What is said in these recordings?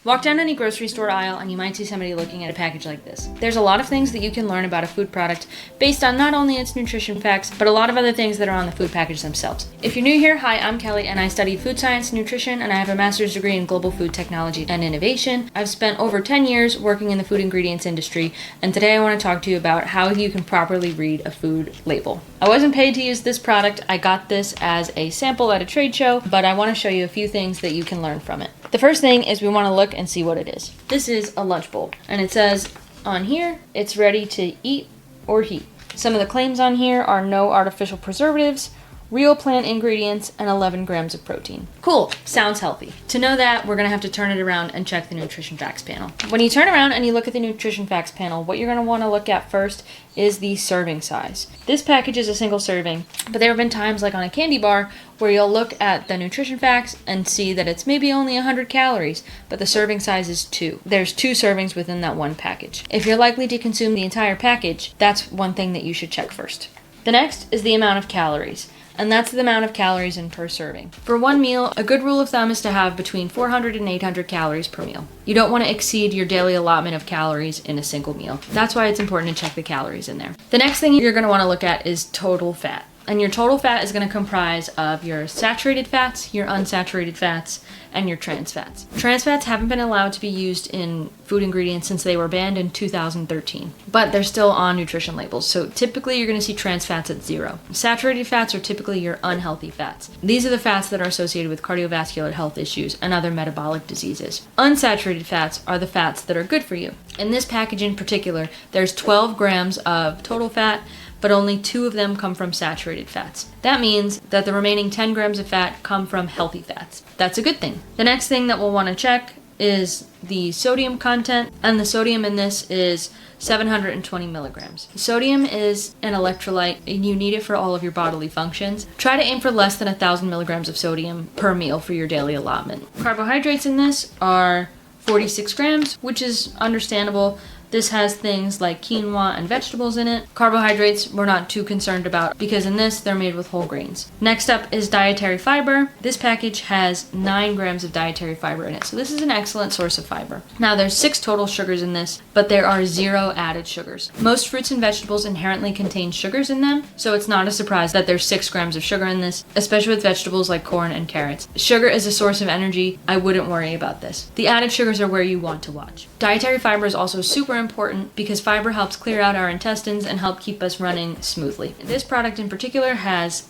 Walk down any grocery store aisle and you might see somebody looking at a package like this. There's a lot of things that you can learn about a food product based on not only its nutrition facts, but a lot of other things that are on the food package themselves. If you're new here, hi, I'm Kelly and I studied food science and nutrition and I have a master's degree in global food technology and innovation. I've spent over 10 years working in the food ingredients industry, and today I want to talk to you about how you can properly read a food label. I wasn't paid to use this product. I got this as a sample at a trade show, but I want to show you a few things that you can learn from it. The first thing is we want to look and see what it is. This is a lunch bowl, and it says on here, it's ready to eat or heat. Some of the claims on here are no artificial preservatives, real plant ingredients, and 11 grams of protein. Cool, sounds healthy. To know that, we're gonna have to turn it around and check the nutrition facts panel. When you turn around and you look at the nutrition facts panel, what you're gonna wanna look at first is the serving size. This package is a single serving, but there have been times like on a candy bar where you'll look at the nutrition facts and see that it's maybe only 100 calories, but the serving size is 2. There's 2 servings within that one package. If you're likely to consume the entire package, that's one thing that you should check first. The next is the amount of calories, and that's the amount of calories in per serving. For one meal, a good rule of thumb is to have between 400 and 800 calories per meal. You don't want to exceed your daily allotment of calories in a single meal. That's why it's important to check the calories in there. The next thing you're going to want to look at is total fat. And your total fat is going to comprise of your saturated fats, your unsaturated fats, and your trans fats. Trans fats haven't been allowed to be used in food ingredients since they were banned in 2013, but they're still on nutrition labels. So typically you're going to see trans fats at 0. Saturated fats are typically your unhealthy fats. These are the fats that are associated with cardiovascular health issues and other metabolic diseases. Unsaturated fats are the fats that are good for you. In this package in particular, there's 12 grams of total fat, but only 2 of them come from saturated fats. That means that the remaining 10 grams of fat come from healthy fats. That's a good thing. The next thing that we'll want to check is the sodium content, and the sodium in this is 720 milligrams. Sodium is an electrolyte and you need it for all of your bodily functions. Try to aim for less than 1,000 milligrams of sodium per meal for your daily allotment. Carbohydrates in this are 46 grams, which is understandable. This has things like quinoa and vegetables in it. Carbohydrates we're not too concerned about because in this they're made with whole grains. Next up is dietary fiber. This package has 9 grams of dietary fiber in it, so this is an excellent source of fiber. Now there's 6 total sugars in this, but there are 0 added sugars. Most fruits and vegetables inherently contain sugars in them, so it's not a surprise that there's 6 grams of sugar in this, especially with vegetables like corn and carrots. Sugar is a source of energy. I wouldn't worry about this. The added sugars are where you want to watch. Dietary fiber is also super important because fiber helps clear out our intestines and help keep us running smoothly. This product in particular has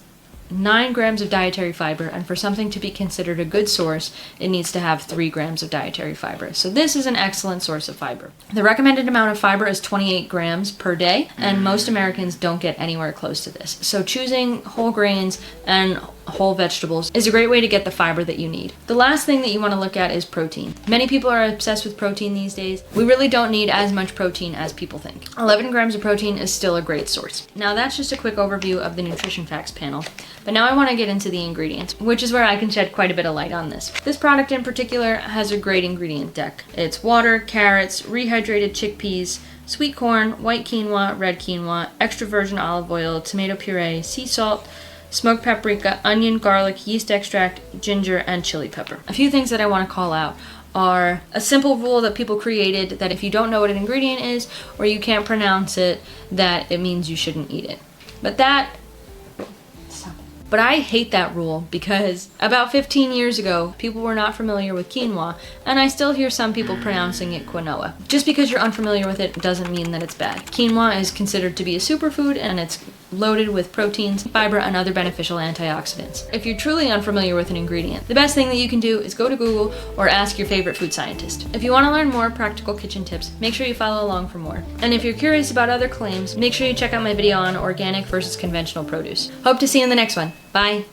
9 grams of dietary fiber, and for something to be considered a good source, it needs to have 3 grams of dietary fiber. So this is an excellent source of fiber. The recommended amount of fiber is 28 grams per day, and most Americans don't get anywhere close to this. So choosing whole grains and whole vegetables is a great way to get the fiber that you need. The last thing that you want to look at is protein. Many people are obsessed with protein these days. We really don't need as much protein as people think. 11 grams of protein is still a great source. Now that's just a quick overview of the nutrition facts panel, but now I want to get into the ingredients, which is where I can shed quite a bit of light on this. This product in particular has a great ingredient deck. It's water, carrots, rehydrated chickpeas, sweet corn, white quinoa, red quinoa, extra virgin olive oil, tomato puree, sea salt, smoked paprika, onion, garlic, yeast extract, ginger, and chili pepper. A few things that I want to call out are a simple rule that people created that if you don't know what an ingredient is or you can't pronounce it, that it means you shouldn't eat it. But I hate that rule because about 15 years ago, people were not familiar with quinoa, and I still hear some people pronouncing it quinoa. Just because you're unfamiliar with it doesn't mean that it's bad. Quinoa is considered to be a superfood, and it's loaded with proteins, fiber, and other beneficial antioxidants. If you're truly unfamiliar with an ingredient, the best thing that you can do is go to Google or ask your favorite food scientist. If you want to learn more practical kitchen tips, make sure you follow along for more. And if you're curious about other claims, make sure you check out my video on organic versus conventional produce. Hope to see you in the next one. Bye!